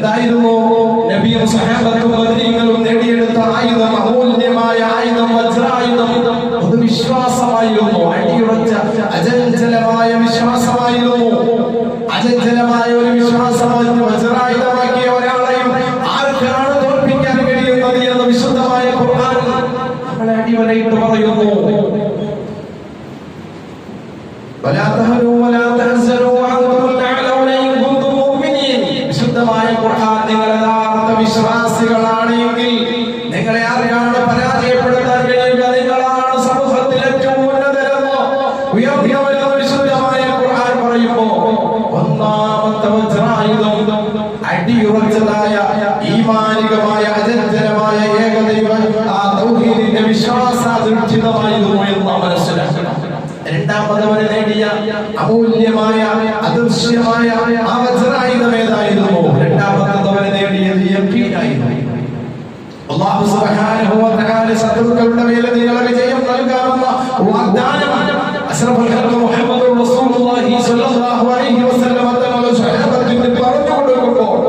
എന്തായിരുന്നു നബിയും സഹാബത്തും ബദരീങ്ങളും നേടിയെടുത്ത ആയുധം? അമൂല്യമായ ആയുധം, വജ്രായുധം. അത് വിശ്വാസമായിരുന്നു. അടിയുറച്ച അചഞ്ചലമായ വിശ്വാസമായിരുന്നു. അചഞ്ചലമായ ഒരു വിശ്വാസമായിരുന്നു. വജ്രായുധമാക്കിയ ഒരാളെയും ആർക്കാണ് തോൽപ്പിക്കാൻ കഴിയുന്നത് എന്ന് വിശുദ്ധമായ ഖുർആൻ നമ്മളെ അടിവരയിട്ട് പറയുന്നു. വലാ തഹനൂ വലാ തഹ്സനൂ വഅൻതും അലൗന ഇൻ കുൻതും മുഅ്മിനീൻ. വിശുദ്ധമായ ഖുർആൻ നിങ്ങൾ യഥാർത്ഥ വിശ്വാസികളാണെങ്കിൽ നിങ്ങളെ ആർക്കാണ് പരാജയപ്പെടുത്താൻ കഴിയുക? നിങ്ങളാണ് സമൂഹത്തിൽ ഏറ്റവും ഉന്നതരെന്ന് ഉയർന്നവരെന്ന് വിശുദ്ധമായ ഖുർആൻ പറയുമ്പോൾ ഒന്നാമത്തെ വജ്രായുധം അടിയുറച്ചതായ ഈമാനികമായ അചഞ്ചലമായ ഏകദൈവ ആ തൗഹീദിന്റെ വിശ്വാസാധിഷ്ഠിതമായിരുന്നു എന്ന് നാം മനസ്സിലാക്കണം. രണ്ടാമതവരെ നേടിയ അമൂല്യമായ അദൃശ്യമായ ആ വജ്രായുധം ഏതായിരുന്നു? രണ്ടാമത്തവരെ നേടിയത് യഖീനായിരുന്നു. അല്ലാഹു സുബ്ഹാനഹു വ തആല ശത്രുക്കളുടെ മേൽ നിങ്ങളെ വിജയം നൽകാമെന്ന വാഗ്ദാനമാണ് അഷ്റഫുൽ ഖൽഖ് മുഹമ്മദുർ റസൂലുള്ളാഹി സ്വല്ലല്ലാഹു അലൈഹി വസല്ലം തങ്ങൾ സ്വഹാബത്തിന് പറഞ്ഞു കൊടുക്കുമ്പോൾ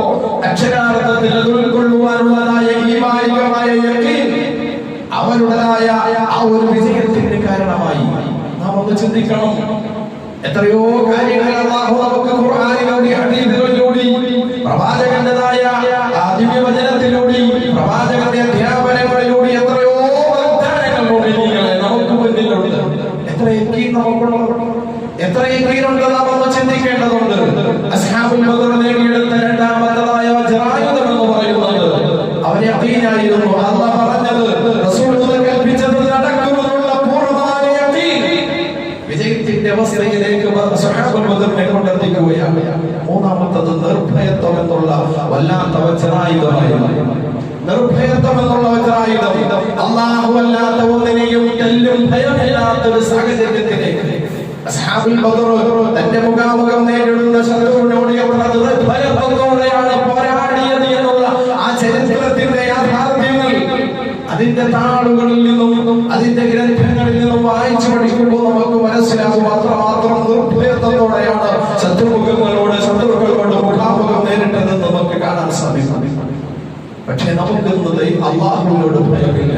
അക്ഷരാർത്ഥത്തിൽ അത് ഉൾക്കൊള്ളുവാനുള്ളതായ ഈമാനികമായ യഖീൻ അവരുടേതായ ആ ഒരു വിജയത്തിന് കാരണമായി. നാം ഒന്ന് ചിന്തിക്കണം. എത്രയോ കാര്യങ്ങൾ അല്ലാഹു നമുക്ക് ഖുർആനിലൂടെ ഹദീസിലൂടെ പ്രവാചകന്റേതായ ദിവ്യവചനത്തിലൂടെ പ്രവാചകന്റെ അധ്യാപനങ്ങളിലൂടെ എത്രയോ വാഗ്ദാനങ്ങൾ നമുക്ക് മുന്നിലുണ്ട്. എത്ര യഖീൻ നമുക്കുണ്ട്, എത്ര യഖീനുണ്ട് നാം ഒന്ന് ചിന്തിക്കേണ്ടതുണ്ട്. അസ്ഹാബുൽ ബദർ നേടിയെടുത്ത രണ്ടാമത്തേതായ വജ്രായുധം എന്ന് പറയുന്നത് അവർ യഖീനായിരുന്നു. അല്ലാഹു പറഞ്ഞത്, റസൂൽ കൽപ്പിച്ചത് നടക്കുമെന്നുള്ള പൂർണ്ണമായ യഖീൻ വിജയത്തിന്റെ അവസ്ഥയിലേക്ക് സ്വഹാബത്തുൽ ബദറിനെ കൊണ്ടെത്തിക്കുകയാണ്. മൂന്നാമത്തത് നിർഭയത്വം എന്നുള്ള വല്ലാത്ത വജ്രായുധമായിരുന്നു. നിർഭയത്വം എന്നുള്ള വജ്രായുധം അല്ലാഹു അല്ലാത്ത ഒന്നിനെയും തെല്ലും ഭയമില്ലാത്ത ഒരു സാഹചര്യത്തിലേക്ക് അസ്ഹാബുൽ ബദർ തന്റെ മുഖാമുഖം നേരിടുന്ന ശത്രുവിനോട് നിർഭയത്വത്തോടെയാണ് പോരാടിയത് എന്നുള്ള ആ ചരിത്രത്തിന്റെ യാഥാർത്ഥ്യങ്ങൾ അതിന്റെ താളുകളിൽ നിന്നും അതിന്റെ ഗ്രന്ഥങ്ങളിൽ നിന്നും വായിച്ചു പഠിക്കുമ്പോൾ നമുക്ക് മനസ്സിലാകും അത്രമാത്രം നിർഭയത്വത്തോടെയാണ് ശത്രുക്കളോട് മുഖാമുഖം നേരിട്ടതെന്ന് നമുക്ക് കാണാൻ സാധിക്കും. പക്ഷെ നമുക്കിന്നത് അല്ലാഹുവിനോട് ഭയമില്ല.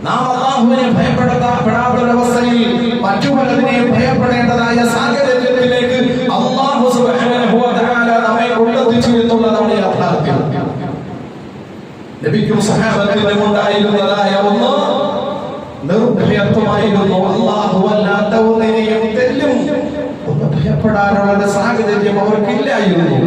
നാം അല്ലാഹുവിനെ ഭയപ്പെടാത്തൊരവസ്ഥയിൽ മറ്റു പലതിനെയും ഭയപ്പെടേണ്ടതായ സാഹചര്യത്തിലേക്ക് അല്ലാഹു സുബ്ഹാനഹു വ തആല നമ്മെ കൊണ്ടെത്തിച്ചു എന്നുള്ളതാണ് യാഥാർത്ഥ്യം. നബിക്കും സഹാബത്തിനും ഉണ്ടായിരുന്നതായ ഒന്ന് നിർഭയത്വമായിരുന്നു. അല്ലാഹു അല്ലാത്ത ഒന്നിനെയും തെല്ലും ഒന്ന് ഭയപ്പെടാനുള്ള സാഹചര്യം അവർക്കില്ലായിരുന്നു.